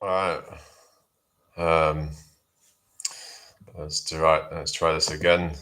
All right. Um, let's try this again.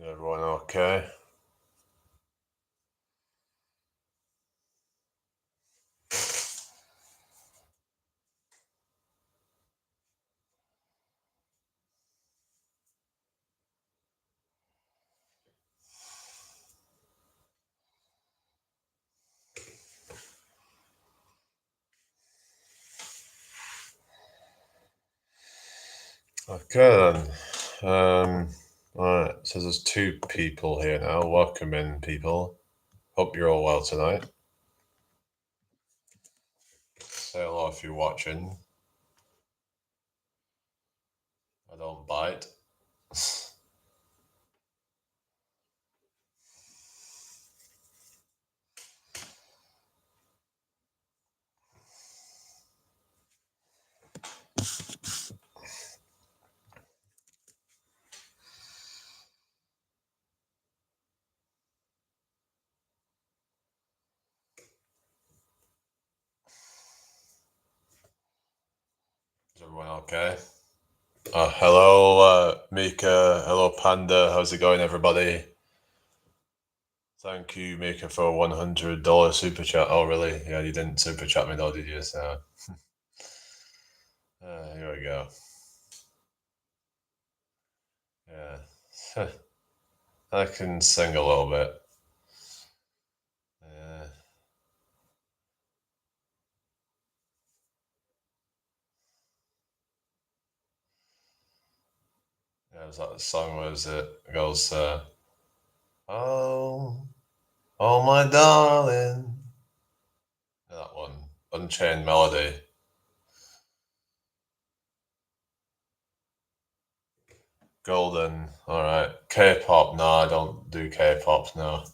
Everyone okay? Okay then. All right. So there's two people here now. Welcome in, people. Hope you're all well tonight. Say hello if you're watching. I don't bite. Is everyone okay? Hello, Mika. Hello, Panda. How's it going, everybody? Thank you, Mika, for $100 super chat. Oh, really? Yeah, you didn't super chat me though, did you? So, here we go. Yeah. I can sing a little bit. Yeah. Yeah, it was that song, was it? It goes, oh, oh, my darling. Yeah, that one. Unchained Melody. Golden. All right. K-pop. No, I don't do K-pop. No.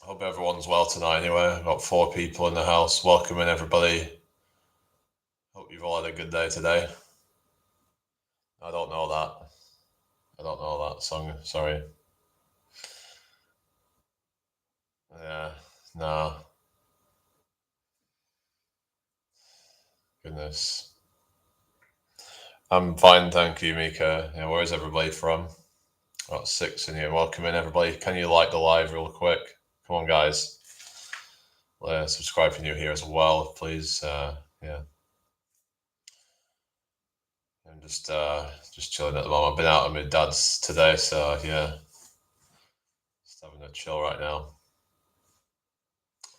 Hope everyone's well tonight. Anyway, I've got four people in the house. Welcome in, everybody. Hope you've all had a good day today. I don't know that. I don't know that song. Sorry. Yeah. No. Goodness. I'm fine, thank you, Mika. Yeah, where's everybody from? Got six in here. Welcome in, everybody. Can you like the live real quick? Come on, guys. Subscribe if you're new here as well, please. Yeah, I'm just chilling at the moment. I've been out with my dad's today, so yeah, just having a chill right now.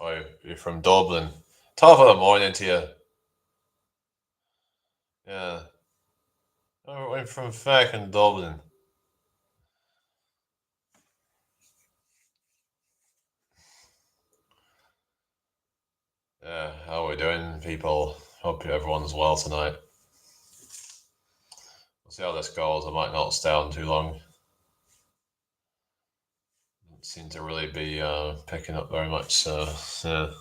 Oh, you're from Dublin. 12 in the morning to you. Yeah. Oh, I'm from fucking Dublin. Yeah, how are we doing, people? Hope everyone's well tonight. We'll see how this goes. I might not stay on too long. Doesn't seem to really be picking up very much, so yeah.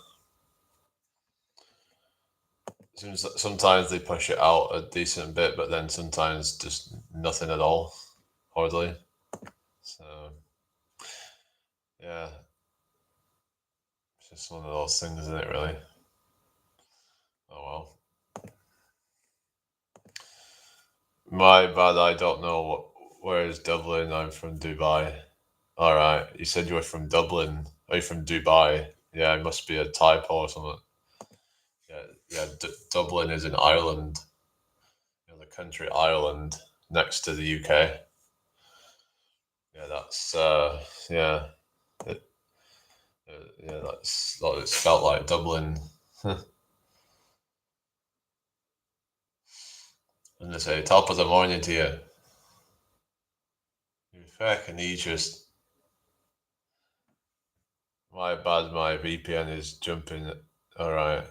Sometimes they push it out a decent bit, but then sometimes just nothing at all, hardly. So yeah, it's just one of those things, isn't it? Really. Oh well. My bad. I don't know where is Dublin. I'm from Dubai. All right. You said you were from Dublin. Are you from Dubai? Yeah, it must be a typo or something. Yeah, yeah. Dublin is in Ireland, the country Ireland next to the UK. Yeah, that's yeah, it, yeah. It's spelt like Dublin. And they say top of the morning to you. You fucking you just my bad. My VPN is jumping. All right.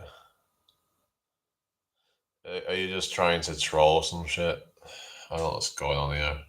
Are you just trying to troll some shit? I don't know what's going on here.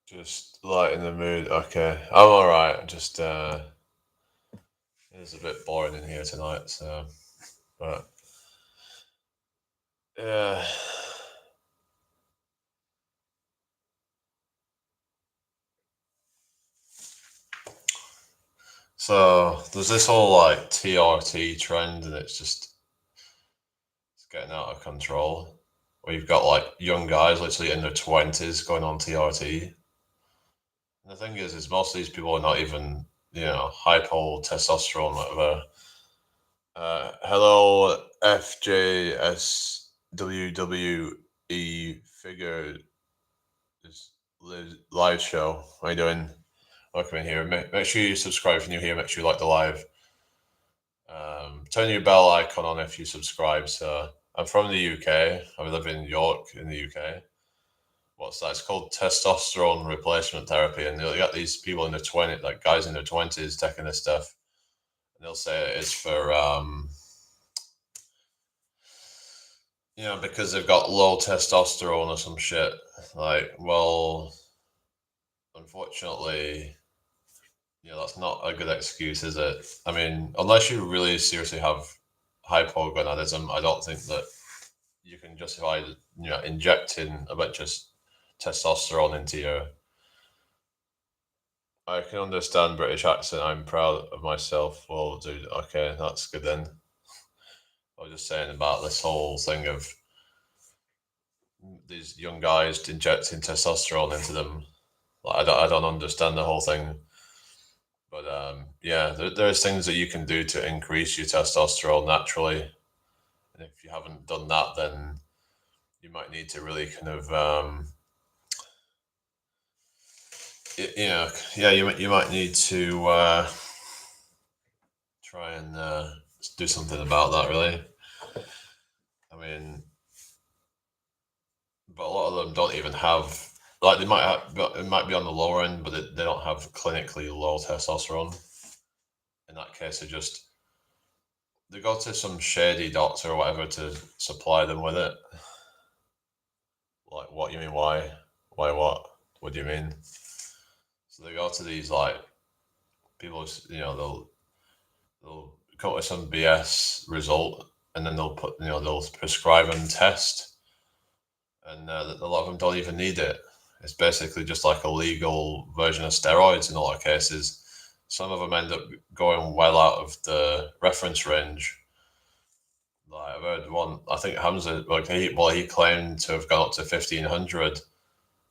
Just light in the mood. Okay, I'm all right. Just it's a bit boring in here tonight. So, but yeah. So there's this whole like TRT trend, and it's getting out of control. Where you've got like young guys, literally in their 20s, going on TRT. And the thing is most of these people are not even hypo testosterone, whatever. Hello, FJSWWE figure this live show. How you doing? Welcome in here. Make sure you subscribe if you're new here. Make sure you like the live. Turn your bell icon on if you subscribe. So I'm from the UK. I live in York in the UK. What's that? It's called testosterone replacement therapy, and you got these people in their 20s, like guys in their 20s, taking this stuff, and they'll say it's for because they've got low testosterone or some shit. Like, well, unfortunately, that's not a good excuse, is it? I mean, unless you really seriously have hypogonadism, I don't think that you can justify, injecting a bunch of testosterone into you. I can understand British accent. I'm proud of myself. Well, dude, okay, that's good then. I was just saying about this whole thing of these young guys injecting testosterone into them. Like, I don't understand the whole thing. But yeah, there's things that you can do to increase your testosterone naturally. And if you haven't done that, then you might need to really kind of, you might need to try and do something about that, really. I mean, but a lot of them don't even have, like, they might have, it might be on the lower end, but they don't have clinically low testosterone. In that case, they go to some shady doctor or whatever to supply them with it. Like, what you mean? Why? Why what? What do you mean? So they go to these like people. They'll go to some BS result, and then they'll prescribe them test, and a lot of them don't even need it. It's basically just like a legal version of steroids in a lot of cases. Some of them end up going well out of the reference range. Like I've heard one, I think Hamza, like he claimed to have gone up to 1,500.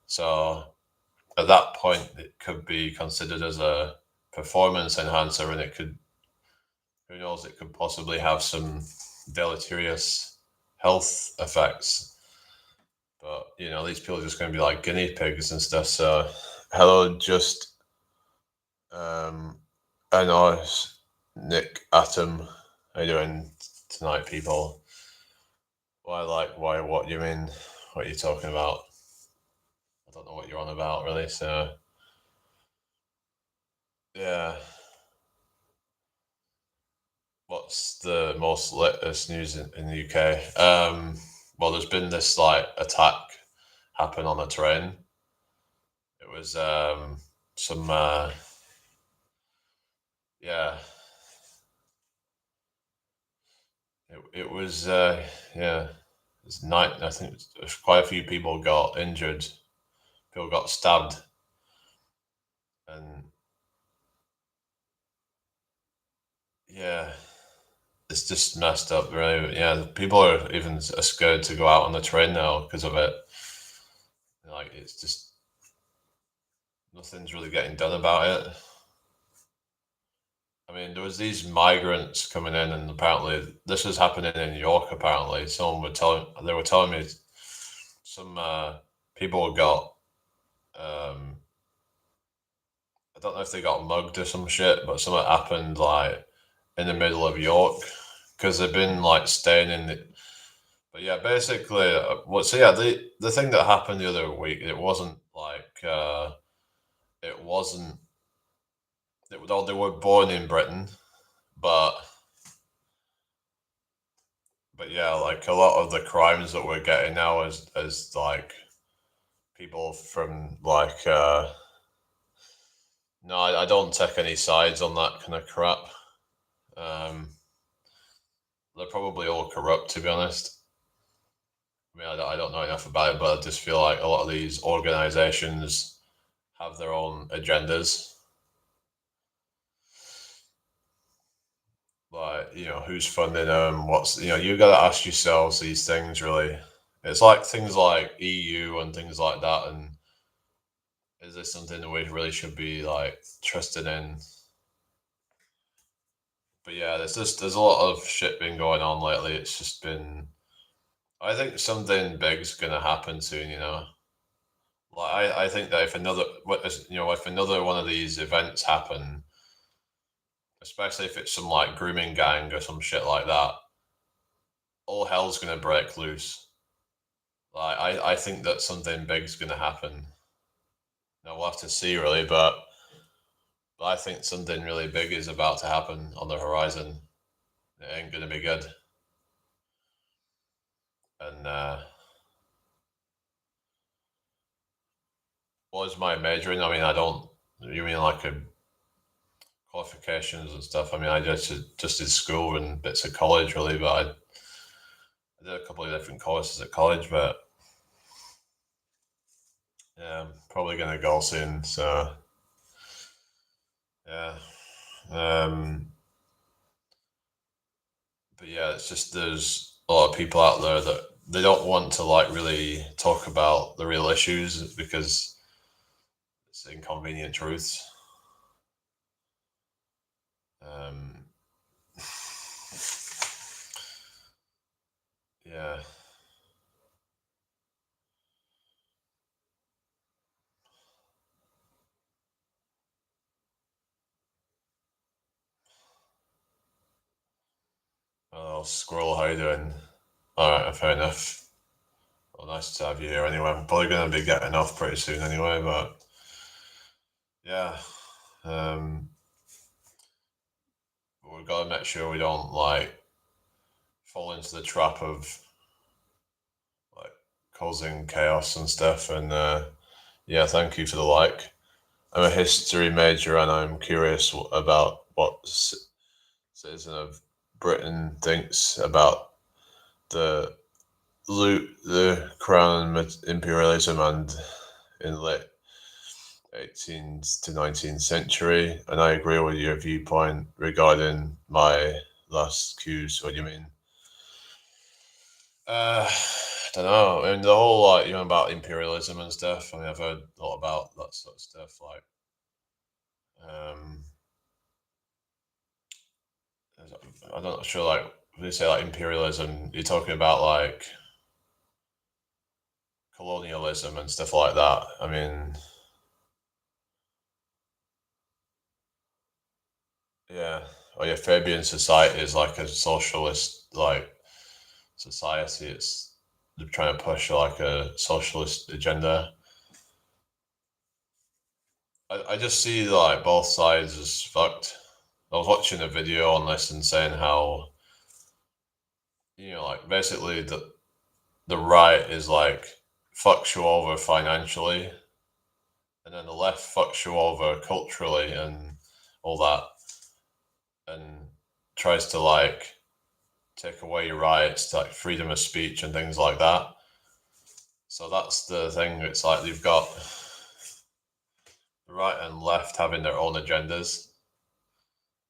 So at that point, it could be considered as a performance enhancer, and who knows, it could possibly have some deleterious health effects. But these people are just going to be like guinea pigs and stuff. So, hello, just I know Nick Atom. How you doing tonight, people? Why? What do you mean? What are you talking about? I don't know what you're on about, really. So, yeah. What's the most latest news in the UK? Well, there's been this like attack happen on a train. It was some yeah, it was yeah, it's night. I think quite a few people got injured. People got stabbed, and yeah, it's just messed up. Really, yeah. People are even scared to go out on the train now because of it. Like it's just nothing's really getting done about it. I mean, there was these migrants coming in, and apparently this was happening in York. Apparently, they were telling me some people got I don't know if they got mugged or some shit, but something happened like in the middle of York because they've been like staying in the. But yeah, basically, so yeah, the thing that happened the other week, it wasn't like it wasn't. Well, they were born in Britain, but yeah, like a lot of the crimes that we're getting now is like people from like no, I don't take any sides on that kind of crap. Um, they're probably all corrupt, to be honest. I mean, I don't know enough about it, but I just feel like a lot of these organizations have their own agendas. Like, who's funding them? You got to ask yourselves these things, really. It's like things like EU and things like that. And is this something that we really should be like trusted in? But yeah, there's a lot of shit been going on lately. It's just been. I think something big's gonna happen soon. Like I think that if another one of these events happen, especially if it's some like grooming gang or some shit like that, all hell's gonna break loose. Like I think that something big's gonna happen. Now we'll have to see really, but I think something really big is about to happen on the horizon. It ain't gonna be good. And what is my major in? I mean, I don't. You mean like a qualifications and stuff? I mean, I just did school and bits of college really, but I did a couple of different courses at college, but yeah, I'm probably gonna go soon. So yeah, um, but yeah, it's just there's a lot of people out there that they don't want to like really talk about the real issues because it's inconvenient truths. Um, yeah, well, Squirrel, how you doing? All right, fair enough. Well, nice to have you here anyway. I'm probably going to be getting off pretty soon anyway, but yeah, um, we've got to make sure we don't like fall into the trap of like causing chaos and stuff. And yeah, thank you for the like. I'm a history major and I'm curious about what citizen of Britain thinks about the the crown and imperialism and in late 18th to 19th century, and I agree with your viewpoint regarding my last cues. What do you mean? I don't know. I mean, the whole like about imperialism and stuff. I mean, I've heard a lot about that sort of stuff. Like, um, I'm not sure. Like, when you say like imperialism, you're talking about like colonialism and stuff like that. I mean, yeah. Oh yeah, Fabian society is like a socialist like society. It's they're trying to push like a socialist agenda. I just see like both sides as fucked. I was watching a video on this and saying how like basically the right is like fucks you over financially, and then the left fucks you over culturally and all that. and tries to like take away your rights to like freedom of speech and things like that. So that's the thing. It's like you've got the right and left having their own agendas,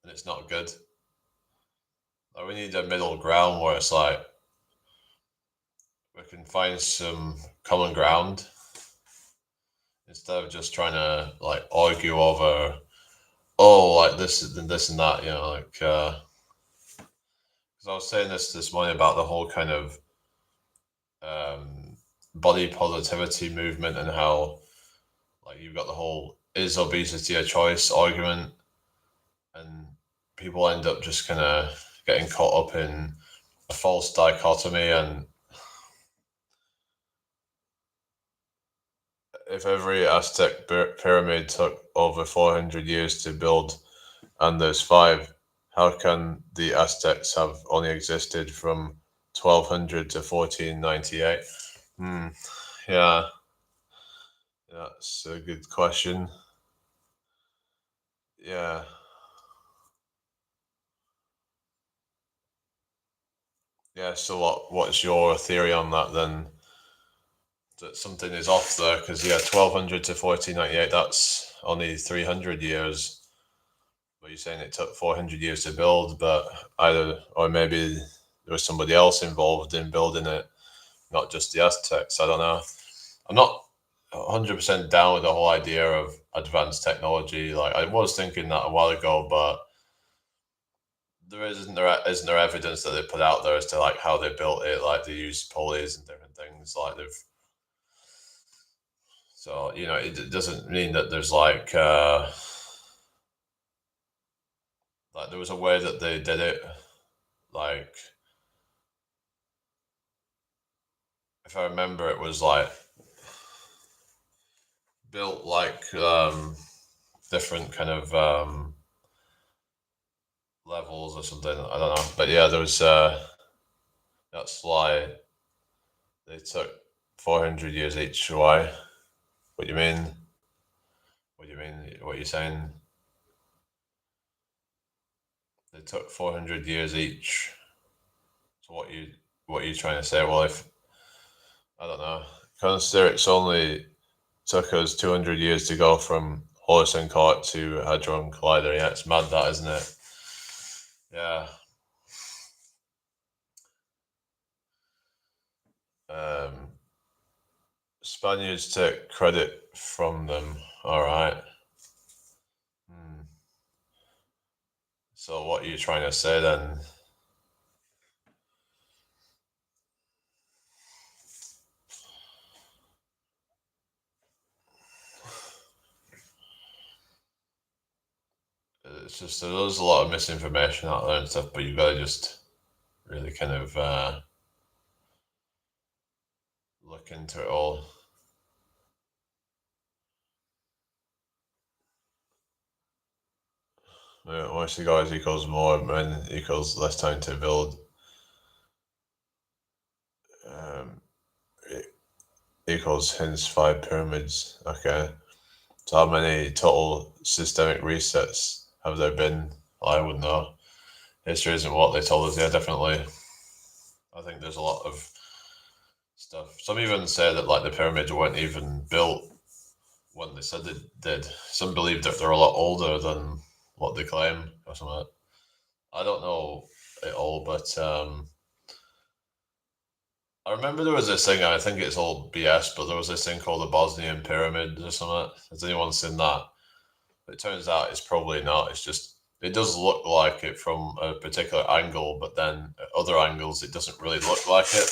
and it's not good. Like we need a middle ground where it's like we can find some common ground instead of just trying to like argue over like this and that. Like because I was saying this morning about the whole kind of body positivity movement and how like you've got the whole is obesity a choice argument, and people end up just kind of getting caught up in a false dichotomy. And if every Aztec pyramid took over 400 years to build and there's five, how can the Aztecs have only existed from 1200 to 1498? Yeah, that's a good question. Yeah. Yeah, so what's your theory on that then? That something is off there because 1200 to 1498, that's only 300 years. But you're saying it took 400 years to build, but either or maybe there was somebody else involved in building it, not just the Aztecs. I don't know. I'm not 100% down with the whole idea of advanced technology. Like I was thinking that a while ago, but isn't there evidence that they put out there as to like how they built it, like they used pulleys and different things, like they've so it doesn't mean that there's like there was a way that they did it, like if I remember it was like built like different kind of levels or something, I don't know, but yeah, there was that's why they took 400 years each. Why? What do you mean? What do you mean? What are you saying? They took 400 years each. So what are you trying to say? Well, if I don't know, consider it's only took us 200 years to go from Horus and Cart to Hadron Collider. Yeah, it's mad that, isn't it? Yeah. Spaniards take credit from them. All right. So what are you trying to say then? It's just there's a lot of misinformation out there and stuff, but you've got to just really kind of look into it all. Once the guys equals more men equals less time to build. Equals hence 5 pyramids. Okay. So how many total systemic resets have there been? I wouldn't know. History isn't what they told us. Yeah, definitely. I think there's a lot of stuff. Some even say that like the pyramids weren't even built when they said they did. Some believe that they're a lot older than what they claim or something. I don't know it all, but I remember there was this thing. I think it's all BS, but there was this thing called the Bosnian Pyramid or something. Has anyone seen that? It turns out it's probably not. It's just it does look like it from a particular angle, but then at other angles it doesn't really look like it.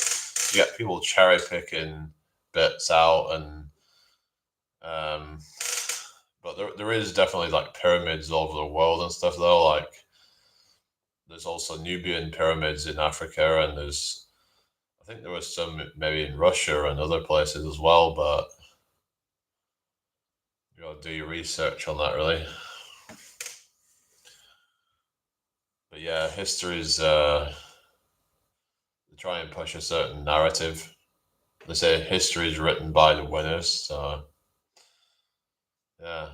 You get people cherry picking bits out, and but there is definitely like pyramids all over the world and stuff though. Like there's also Nubian pyramids in Africa, and I think there was some maybe in Russia and other places as well, but you gotta do your research on that really. But yeah, history's they try and push a certain narrative. They say history is written by the winners, so yeah.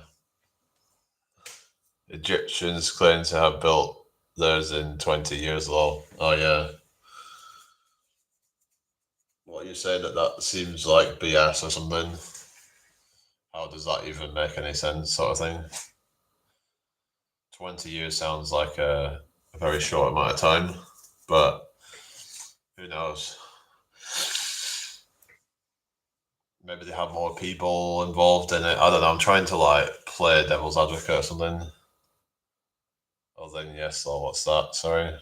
Egyptians claim to have built theirs in 20 years, though. Oh, yeah. What are you saying that seems like BS or something? How does that even make any sense, sort of thing? 20 years sounds like a very short amount of time, but who knows? Maybe they have more people involved in it. I don't know. I'm trying to like play devil's advocate or something. Oh, then yes, or what's that? Sorry.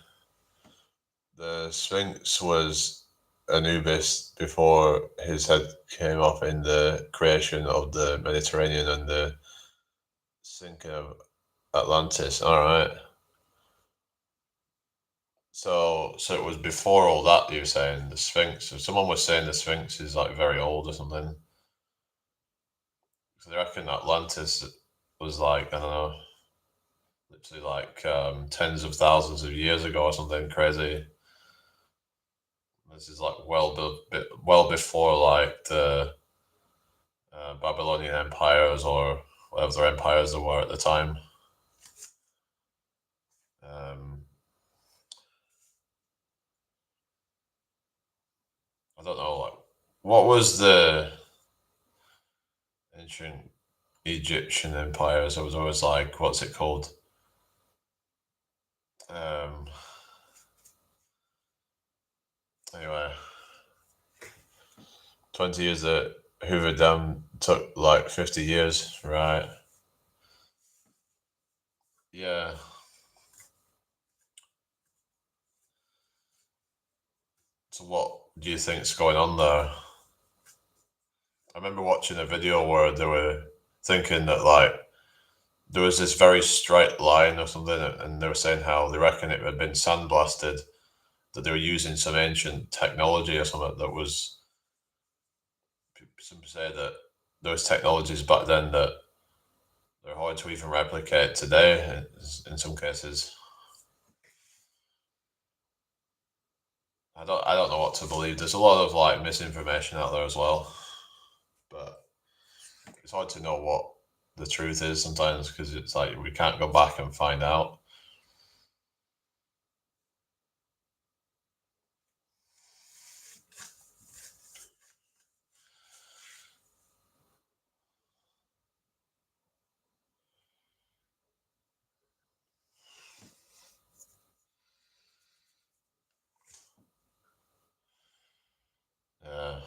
The Sphinx was Anubis before his head came off in the creation of the Mediterranean and the sinking of Atlantis. All right. So it was before all that. You were saying the Sphinx. So someone was saying the Sphinx is like very old or something. So they reckon Atlantis was like I don't know, literally like tens of thousands of years ago or something crazy. This is like well before like the Babylonian empires or whatever their empires there were at the time. Um, I don't know, like what was the ancient Egyptian empires? It was always like what's it called? Um, anyway, 20 years at Hoover Dam took like 50 years, right? Yeah. So what do you think's going on there? I remember watching a video where they were thinking that like there was this very straight line or something, and they were saying how they reckon it had been sandblasted, that they were using some ancient technology or something that was. Some say that those technologies back then that they're hard to even replicate today in some cases. I don't know what to believe. There's a lot of like misinformation out there as well, but it's hard to know what the truth is sometimes because it's like we can't go back and find out. Yeah,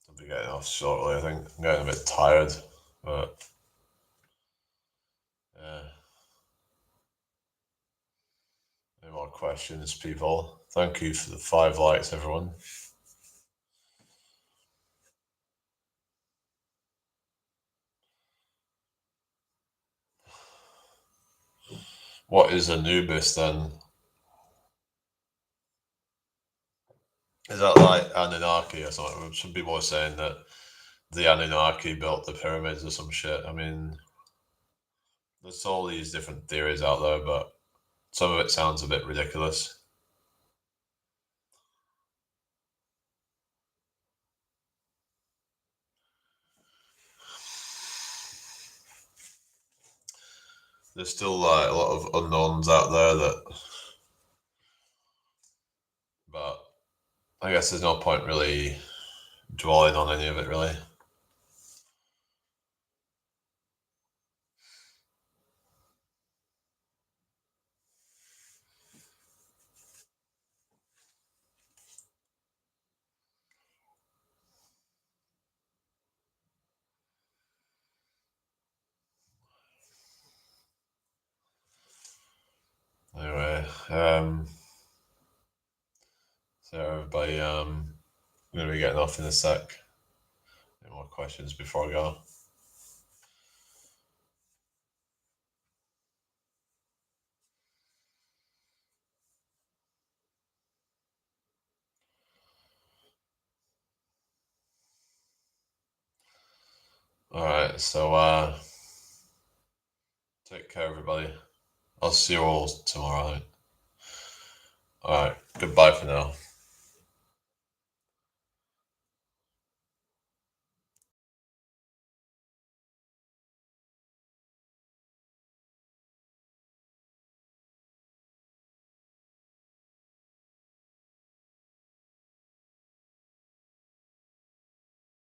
I'll be getting off shortly. I think I'm getting a bit tired, but yeah. Any more questions, people? Thank you for the 5 likes, everyone. What is Anubis then? Is that like Anunnaki or something? Some people are saying that the Anunnaki built the pyramids or some shit. I mean, there's all these different theories out there, but some of it sounds a bit ridiculous. There's still like a lot of unknowns out there but I guess there's no point really dwelling on any of it, really. Anyway, so everybody, I'm gonna be getting off in a sec. Any more questions before I go? All right, so take care, everybody. I'll see you all tomorrow. All right, goodbye for now.